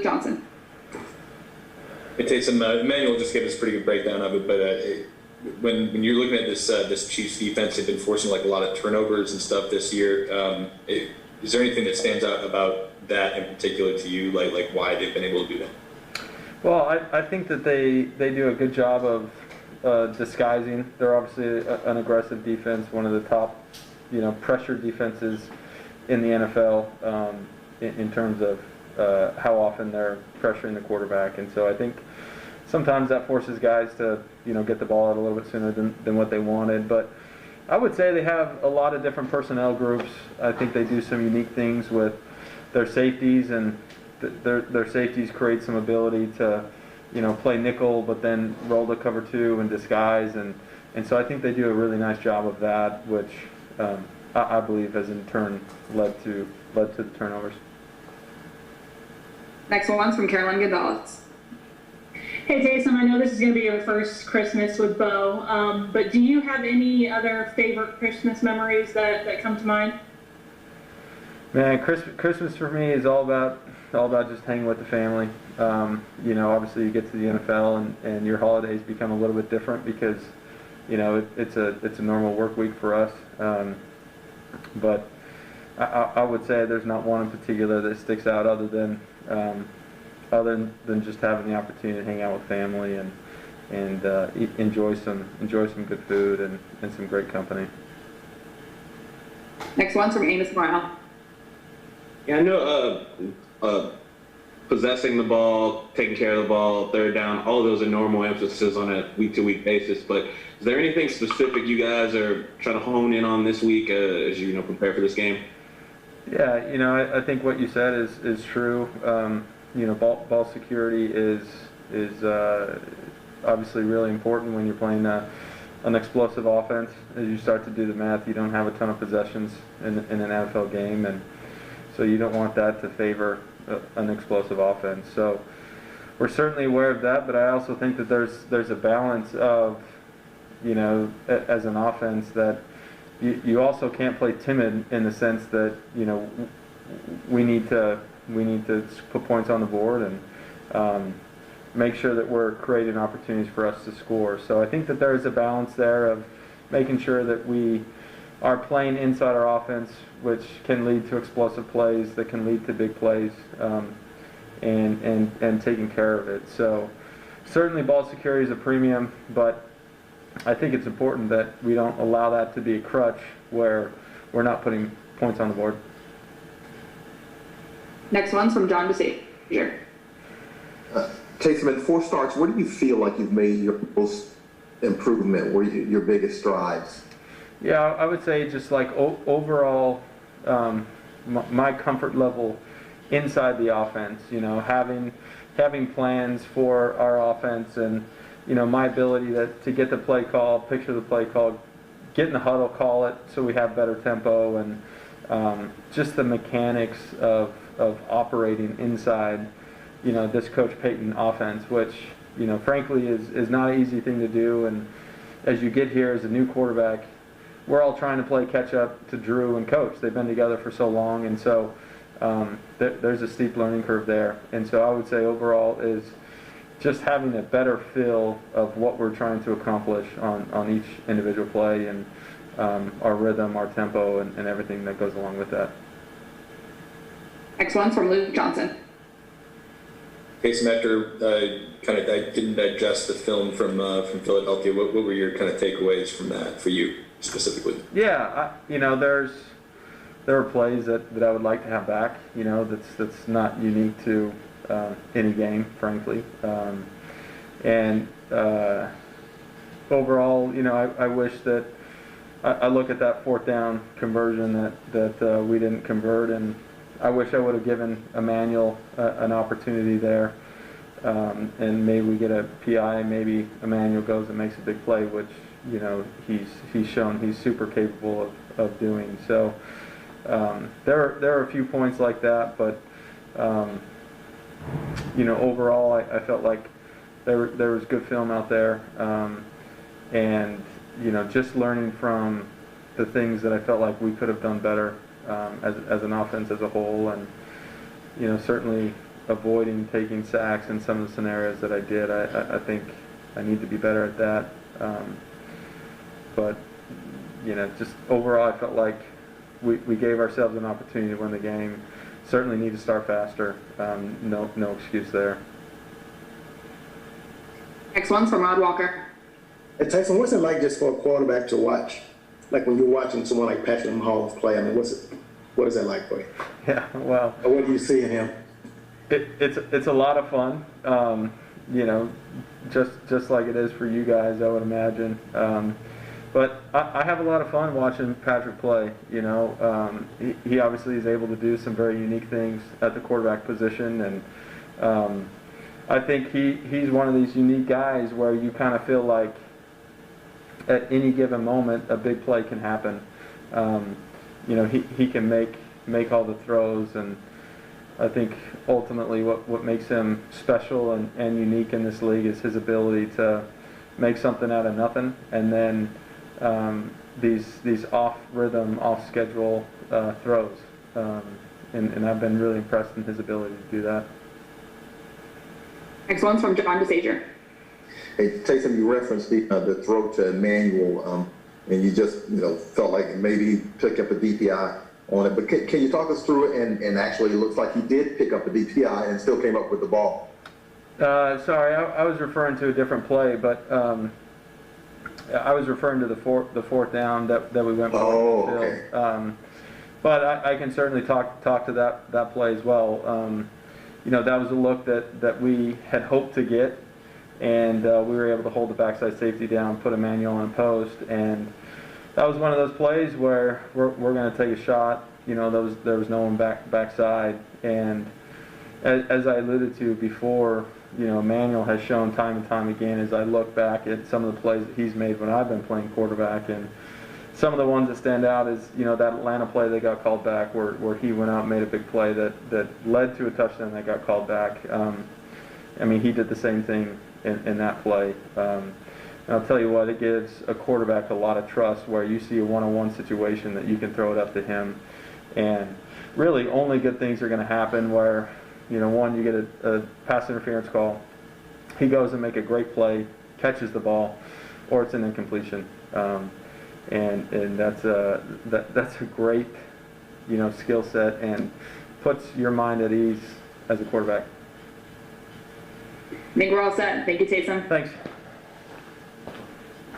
Johnson. Hey Taysom, Emmanuel just gave us a pretty good breakdown of it, but when you're looking at this Chiefs defense, they've been forcing like a lot of turnovers and stuff this year. Is there anything that stands out about that in particular to you, like why they've been able to do that? Well, I think that they do a good job of disguising. They're obviously an aggressive defense, one of the top, pressure defenses in the NFL in terms of how often they're pressuring the quarterback. And so I think sometimes that forces guys to, get the ball out a little bit sooner than what they wanted. But I would say they have a lot of different personnel groups. I think they do some unique things with their safeties, and their safeties create some ability to, play nickel, but then roll to cover two and disguise. And so I think they do a really nice job of that, which I believe has in turn led to the turnovers. Next one's from Caroline Gonzalez. Hey Taysom, I know this is going to be your first Christmas with Bo, but do you have any other favorite Christmas memories that come to mind? Man, Christmas for me is all about just hanging with the family. Obviously you get to the NFL and your holidays become a little bit different because, it's a normal work week for us. But I would say there's not one in particular that sticks out other than just having the opportunity to hang out with family and enjoy some good food and some great company. Next one's from Amos Brown. Yeah, I know possessing the ball, taking care of the ball, third down, all of those are normal emphasis on a week-to-week basis. But is there anything specific you guys are trying to hone in on this week as you prepare for this game? Yeah, I think what you said is true. Ball security is obviously really important when you're playing an explosive offense. As you start to do the math, you don't have a ton of possessions in an NFL game, and so you don't want that to favor an explosive offense. So we're certainly aware of that, but I also think that there's a balance of, as an offense that you also can't play timid in the sense that we need to put points on the board and make sure that we're creating opportunities for us to score. So I think that there is a balance there of making sure that we are playing inside our offense, which can lead to explosive plays, that can lead to big plays, and taking care of it. So certainly ball security is a premium, but I think it's important that we don't allow that to be a crutch where we're not putting points on the board. Next one's from John DeSager. Taysom, at 4 starts, where do you feel like you've made your most improvement, where your biggest strides? Yeah, I would say just like overall, my comfort level inside the offense. Having plans for our offense, and my ability to get the play call, picture the play call, get in the huddle, call it so we have better tempo, and just the mechanics of operating inside, this Coach Payton offense, which, frankly is not an easy thing to do. And as you get here as a new quarterback, we're all trying to play catch up to Drew and Coach. They've been together for so long, and so there's a steep learning curve there. And so I would say overall is just having a better feel of what we're trying to accomplish on each individual play, and our rhythm, our tempo, and everything that goes along with that. Next one's from Luke Johnson. Taysom, after I didn't digest the film from Philadelphia, what were your kind of takeaways from that for you specifically? Yeah, there are plays that I would like to have back. That's not unique to any game, frankly. And overall, I wish that I look at that 4th down conversion that we didn't convert, and I wish I would have given Emmanuel an opportunity there, and maybe we get a PI, maybe Emmanuel goes and makes a big play, which he's shown he's super capable of doing. So there are a few points like that, but overall I felt like there was good film out there, and just learning from the things that I felt like we could have done better as an offense as a whole, and certainly avoiding taking sacks in some of the scenarios that I did. I think I need to be better at that. But, you know, just overall, I felt like we gave ourselves an opportunity to win the game. Certainly need to start faster. No excuse there. Next one's from Rod Walker. Hey, Tyson, what's it like just for a quarterback to watch? Like when you're watching someone like Patrick Mahomes play, I mean, what is that like for you? Yeah, well, Or what do you see in him? it's a lot of fun. You know, just like it is for you guys, I would imagine. But I have a lot of fun watching Patrick play. You know, he obviously is able to do some very unique things at the quarterback position, and I think he's one of these unique guys where you kind of feel like at any given moment a big play can happen. You know, he can make all the throws, and I think ultimately what makes him special and unique in this league is his ability to make something out of nothing, and then these off rhythm, off schedule throws, and I've been really impressed in his ability to do that. Next one's from John DeSager. Hey, Taysom, you referenced the throw to Emmanuel, and you just felt like maybe he picked up a DPI on it. But can you talk us through it? And actually, it looks like he did pick up a DPI and still came up with the ball. Sorry, I was referring to a different play, but I was referring to the fourth down that we went for. Oh, okay. But I can certainly talk to that play as well. You know, that was a look that we had hoped to get, and we were able to hold the backside safety down, put Emmanuel on a post, and that was one of those plays where we're going to take a shot. You know, there was no one backside, and as I alluded to before, you know, Emmanuel has shown time and time again as I look back at some of the plays that he's made when I've been playing quarterback, and some of the ones that stand out is, you know, that Atlanta play that got called back where he went out and made a big play that led to a touchdown that got called back. I mean, he did the same thing in that play. And I'll tell you what, it gives a quarterback a lot of trust where you see a one-on-one situation that you can throw it up to him. And really only good things are going to happen where, you know, one, you get a pass interference call, he goes and make a great play, catches the ball, or it's an incompletion. And that's a great, you know, skill set and puts your mind at ease as a quarterback. I think we're all set. Thank you, Taysom. Thanks.